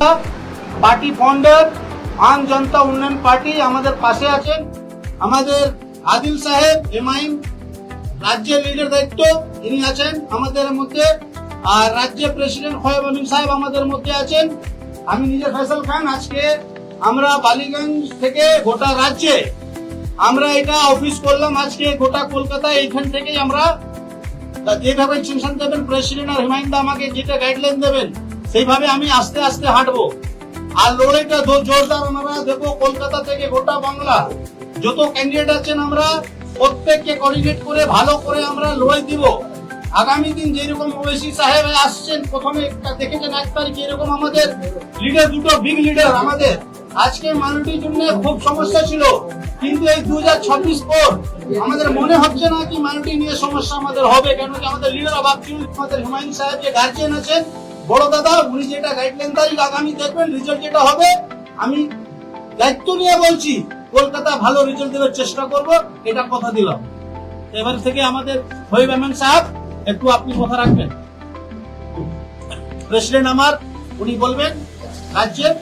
Party founder আন জনতা উন্নয়ন party আমাদের পাশে আছেন। আমাদের আদিল সাহেব এমআইএম রাজ্যের লিডার দায়িত্ব ইনি আছেন আমাদের মধ্যে। আর রাজ্যের প্রেসিডেন্ট খোয়েব আমিন সাহেব আমাদের মধ্যে আছেন। আমি নিজে ফয়সাল খান। আজকে আমরা বালিগঞ্জ থেকে গোটা রাজ্যে আমরা এটা অফিস করলাম। আজকে গোটা কলকাতা এইখান থেকেই আমরা যেভাবে ইনস্ট্রাকশন দেবেন প্রেসিডেন্ট আর হিমায়ুন দা আমাকে যেটা গাইডলাইন দেবেন সেইভাবে আমি আস্তে আস্তে হাঁটবো। আর লড়াইটা জোরদার আমরা দেবো। কলকাতা থেকে গোটা বাংলা যত ক্যান্ডিডেট আছেন আমরা প্রত্যেককে কোঅর্ডিনেট করে ভালো করে আমরা লড়াই দিব। আগামী দিন যেরকম ওয়েসি সাহেব আসছেন, প্রথমে দেখেছেন 1 তারিখ এরকম আমাদের লিডার দুটো বিগ লিডার আমাদের আজকে মাইনরিটির জন্য খুব সমস্যা ছিল, কিন্তু এই 2026 পর আমাদের মনে হচ্ছে না কি মাইনরিটি নিয়ে সমস্যা আমাদের হবে। কেন কি আমাদের লিডার ভাবছি আমাদের হিমায়ুন সাহেব যে গার্জিয়ান আছেন বড় দাদা, উনি যেটা গাইডলাইন দেয় আগামী দেখবেন রেজাল্ট যেটা হবে। আমি দায়িত্ব নিয়ে বলছি কলকাতা ভালো রেজাল্ট দেওয়ার চেষ্টা করব, এটা কথা দিলাম। এবার থেকে আমাদের খোয়েব আমিন সাহেব একটু আপনি কথা রাখবেন। প্রেসিডেন্ট আমার উনি বলবেন রাজ্যের